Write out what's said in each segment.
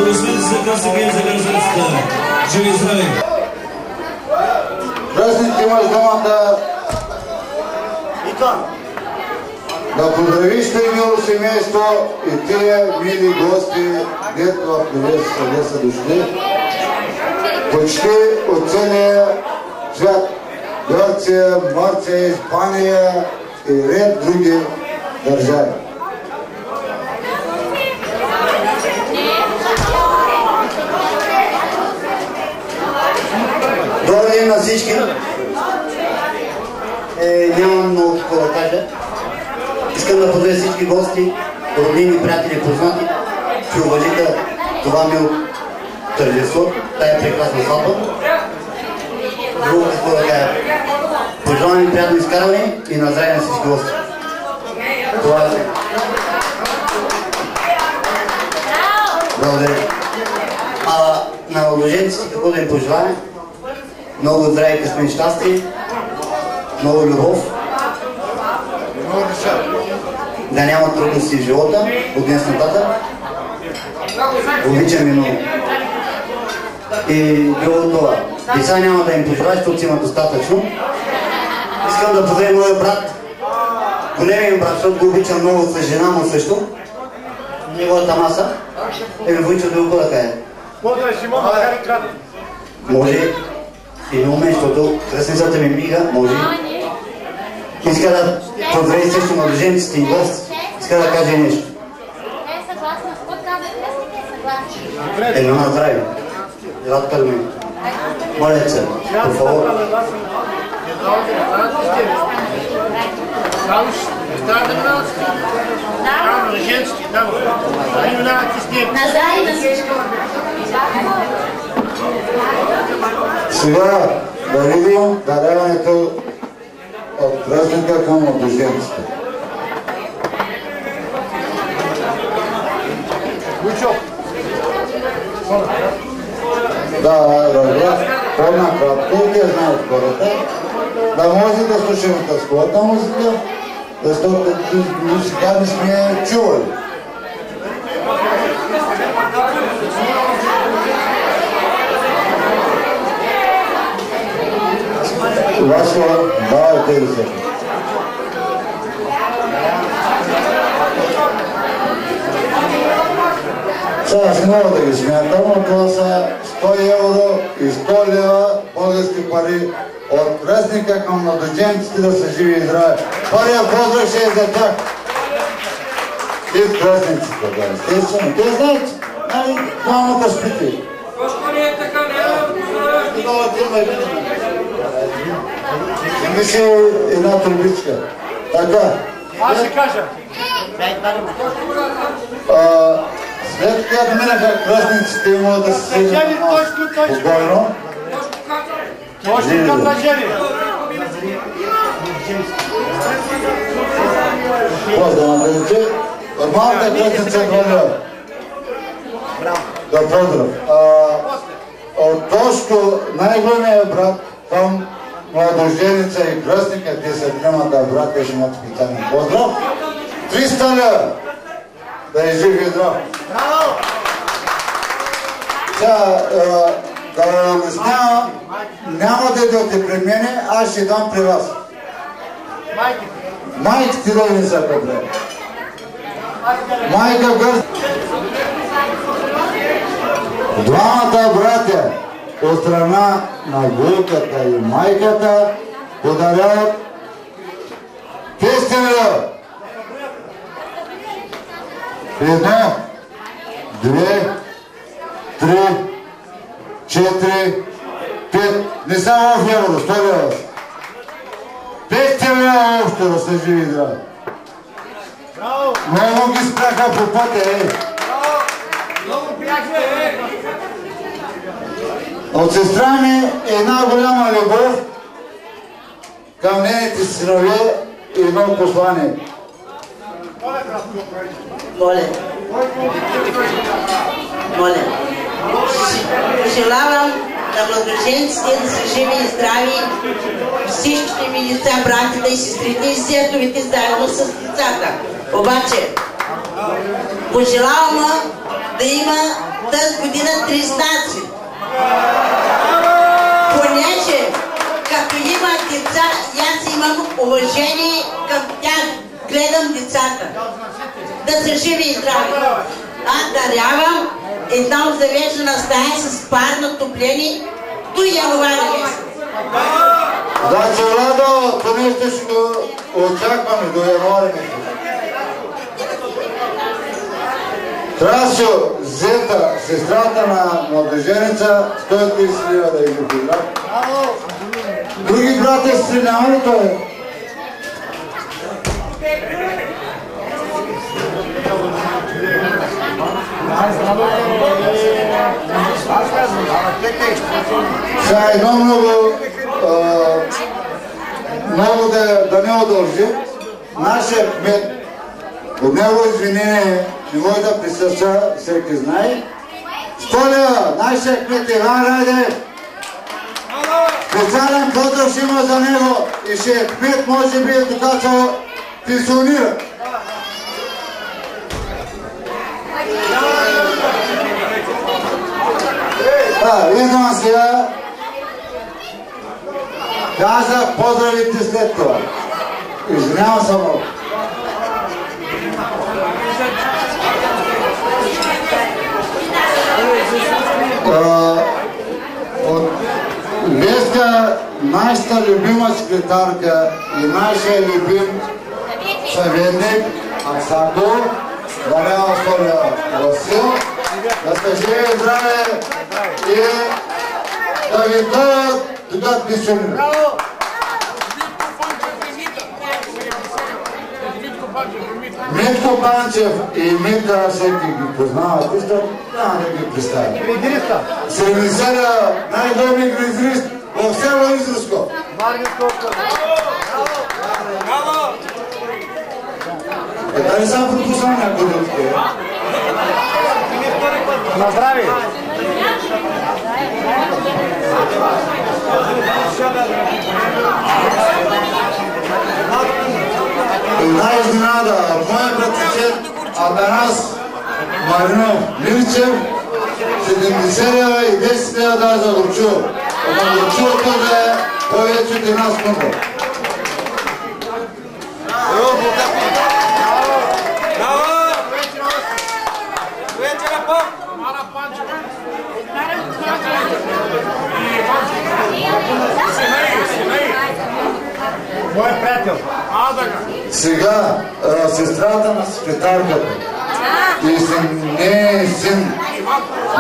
Благословите се Кръстника и за гражданствата. Живи и здрави! Кръстник, имаш думата да поздравиш тъй мило семейство и тия мили гости, дето в къде са дошли, почти от целия свят. Гърция, Мърция, Испания и ред други държави. Добър ден на всички. Нямам много какво да кажа. Искам да поздравя всички гости, роднини, приятели, познати, че уважиха това мило тържество, тая прекрасна сватба. Друго какво да кажа. Пожелавам ви приятно изкарване и на здраве на всички гости. Това е. Благодаря. На младоженците какво да им пожелаваме? Много здраве, късмет, щастие, много любов, да няма трудности в живота от днес нататък. Обичам ви много. И друго това. Деца няма да им пожелая, защото има достатъчно. Искам да поздравя моя брат, големия брат, защото го обичам много с жена му също. Неговата маса. Ми войча друго да каже. Може и не умееш, защото кръстницата ми мига, може. Иска да поздрави също младоженците и гости. Иска да каже нещо. Едно на здраве. Елат към мен. Моля се, по фавор. Сега да видим даряването от празника към младоженците. Да, разбрах по-накратко, те знаят хората, да може да слушаме тъсковата музика, защото сега не сме чували. Васо, давайте и се. Сега аз не мога да ги смятам, но това са 100 евро и 100 лева български пари от кръстника към младоженците да са живи и здрави. Първия поздрав ще е за тях. И кръстниците, да, естествено. Те знаят, двамата спите. Има си една трубичка. Така. Аз ще кажа. След като минаха кръстниците и могат да се седят спокойно. Точно към лъжери. Поздравейте. Нормалната кръстница е двойна. Да, поздрав. От Тошко, най-големия брат към младоженица и кръстника, те са тримата брата и ще имат специален поздрав. 300 лева! Да е жив и здрав! Сега, да ви обяснявам, няма да идете при мене, аз ще дам при вас. Майките да ви са добре. Майка Гърст. Двамата братя от страна на вълката и майката подаряват 500 лева. Едно, две, три, 4, 5, не само в евро, 100 лева. 500 лева общо да са живи и здрави. Много ги спряха по пътя, От сестра ми една голяма любов към нейните синове и едно послание. Моля. Пожелавам на младоженците да са живи и здрави, всичките ми деца, братите и сестрите и зетовите заедно с децата. Обаче, пожелавам да има тази година 13. Понеже като има деца, аз имам уважение към тях, гледам децата. Да са живи и здрави. Аз дарявам една обзавеждана стая с парно отопление до януари месец. Значи, Владо, то нещо ще го очакваме до януари месец. Трасо, Зета, сестрата на младеженица, 130 лева да ги подбират. Други брат и сестри няма ли той? Сега едно много да не удължи. Нашия кмет, от него извинение, не може да присъства, всеки знае. Столя, нашия кмет Иван Радев, специален поздрав ще има за него и ще е кмет, може би е така се пенсионира. Идвам сега. Казах поздравите след това. Извинявам се много. Веска, нашата любима секретарка и нашия любим съветник Аксако, Валява Столя Васил, да сте живи и здраве и да ви дадат тогава пенсионира. Митко Панчев и Митка, всеки ги познават, няма да ги представя. 70 най-добри гризрист в село Изруско. Дали съм пропуснал някой да откъде? На здраве! Една изненада, моя братичет Атанас Маринов Мирчев, 70 лева и 10 лева да за Горчу. Ако Горчу да е повече от една скунда. Мой приятел. Сега, сестрата на секретарката и нейния син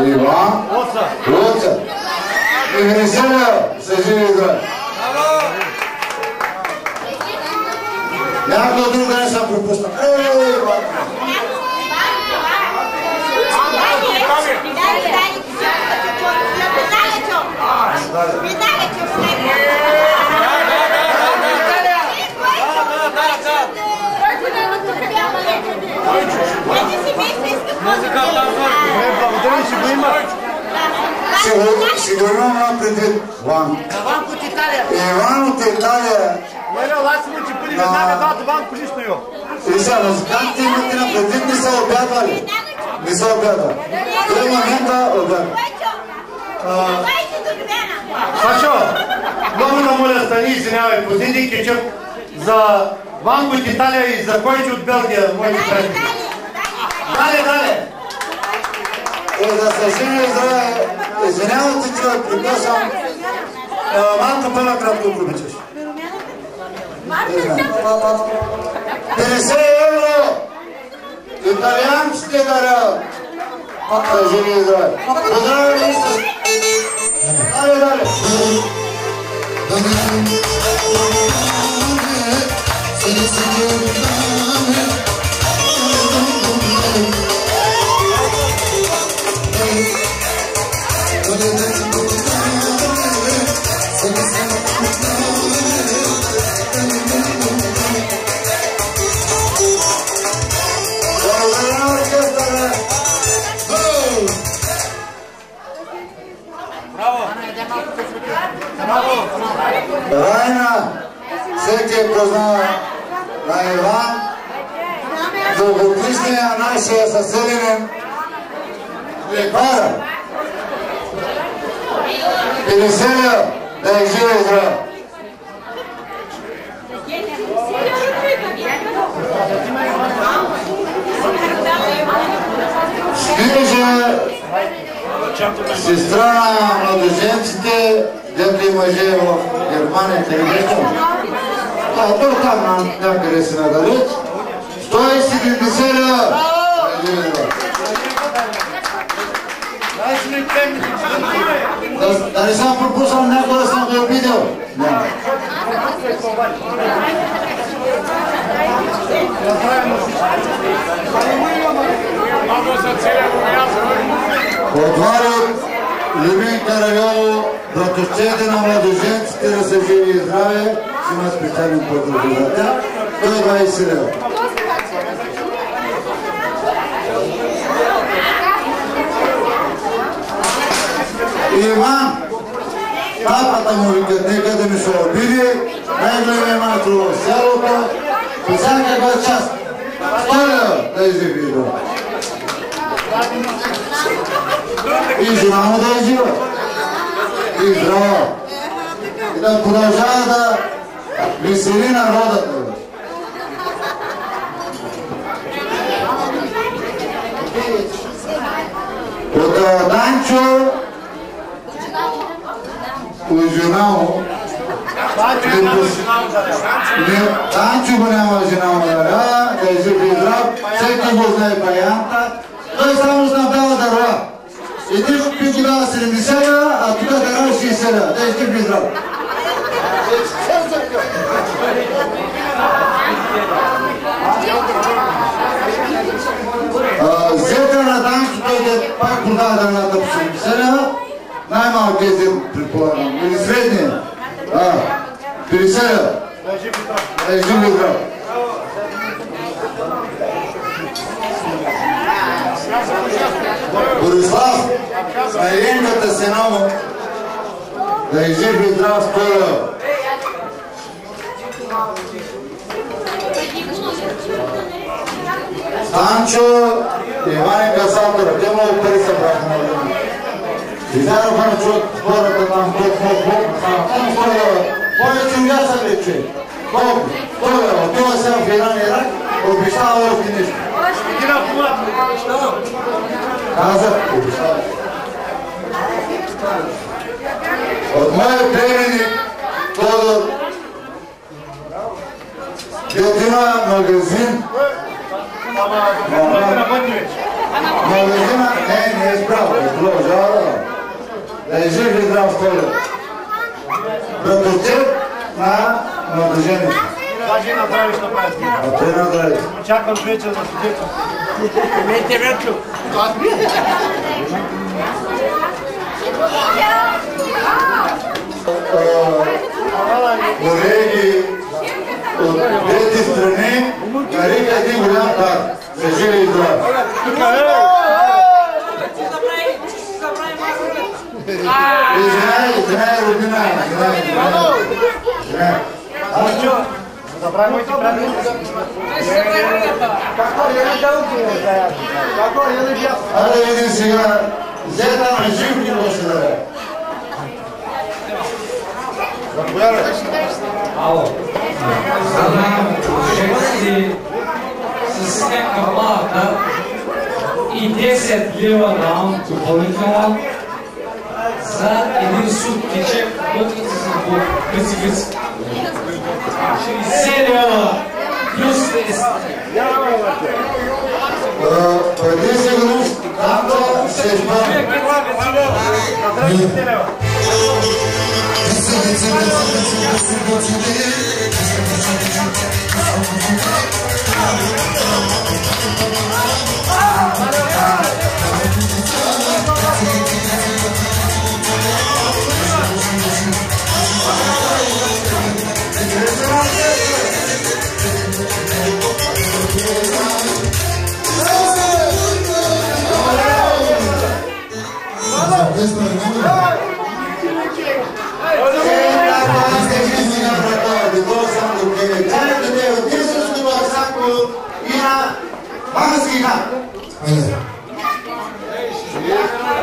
Иван, Лоца, и Венеселя са живи и здрави. Някой друг да не съм пропуснал. Сигурно имам предвид Ван. Ван от Италия. Иван от Италия. Аз му че пъли веднага двата Ван колишно йо. И сега, музикантите имате на предвид, не са обядвали. Не са обядвали. Той момента обядвали. Сашо, много намоля стани, извинявай, позиди кетчуп за Ван от Италия и за Койче от Белгия, моите приятели. Дале! Да се живи здраве, извинявам се, човек, прекъсвам. Малко по-накратко, ако обичаш. 50 евро! Италианците даря! Да живи здраве. Поздравя министър! Дале! Райна, всеки е познава на Иван, дългогодишния нашия съсединен Лихвара. Елисея, да е жива и здрава. Стиже сестра на младоженците, дето и мъже в Германия, къде беше? То там някъде си надалеч. 170 лева. Да не съм пропуснал някой да съм го обидел. Отварят Любин Карагало, братовчете на младоженците да са живи и здраве, си има специален поздравител. 120 лева. Иван, папата му викат, нека да ми се обиди, най-големия майстор в селото, по всякаква част. 100 лева да изживи и дома. И жена му да е жива. И здрава. И да продължава да весели народът. От Данчо от жена му. Данчо го няма жена му, да е жив и здрав. Всеки го знае паянта. Той само снабдава дърва. И ти пи дава 70 лева, а тук дърва 60 лева. Да е жив и здрав. Зета на Данчо, той пак продава дървата по 70 лева. Най-малкият зет, предполагам. Или средния. 50 лева. Да е жив и здрав. Борислав, на Еленката сена му, да е жив и здрав, 100 лева. Станчо, Иван и Касатора, те много пари събраха на Еленка. Издароха на човек хората там, там 100 лева. Повече ми яса ли, че? Колко? 100 лева. Това сега в Иран и Ирак, обещава още нещо. Казах, обещава. От моя племеник Тодор, дето има магазин. Магазина не е справа, продължава да е жив и здрав 100 лева. Братовчет на младожените. Това ще направиш на прави. А те направиш. Очаквам вечер за свидетел. Мете ръчо. Колеги от двете страни нарика един голям пар. За живи и здрав. Извинай, родина. Забрай моите правила. А да видим сега, зета на жив ни ще да е. Ало. За нам жести с някаква малка и 10 лева давам допълнително за един суткичек, вътките са по гъци-гъци. 60 лева плюс 10. Преди сигурност, там се изпълни.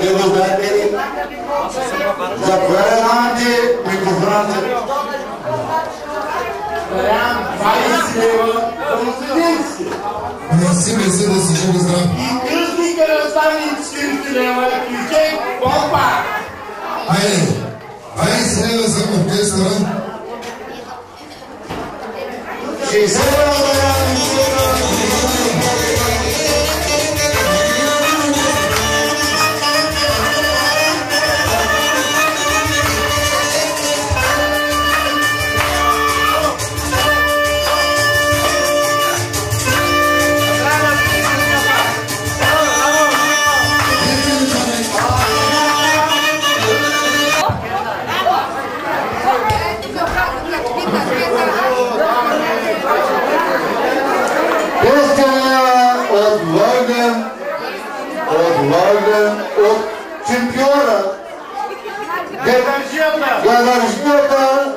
Не го знаете ли? Заповядайте микрофоната. Дарявам 20 лева за Муслински. Мерси, мерси, да си живи здрав. И кръстника разстави 40 лева, ключей, попа! Айде, 20 лева за оркестъра. 60 лева дарявам. От чемпиона, гадържията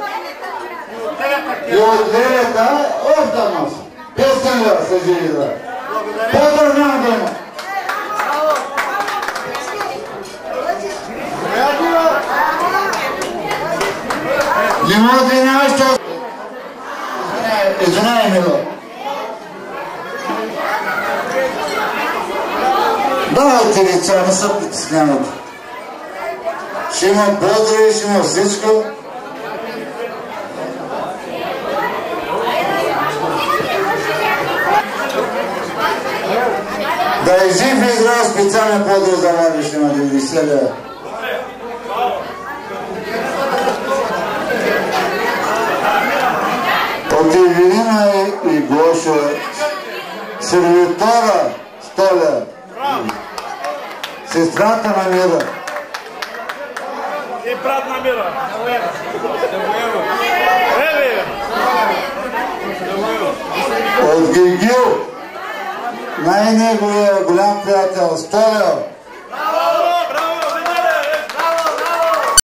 и от лелета, още маса. 500 лева са живи, да. По-добър няма да има. Не мога да няма що. Извинявай, мило. Давайте лица, не се притеснявате. Ще има бодри, ще има всичко. Да е жив и здрав, специален подрост за млади ще има 90 лева. От Евелина и Гоша, сервитора Столя, сестрата на Мира. И брат на Мира. От Гигил, най-неговия голям приятел Столя,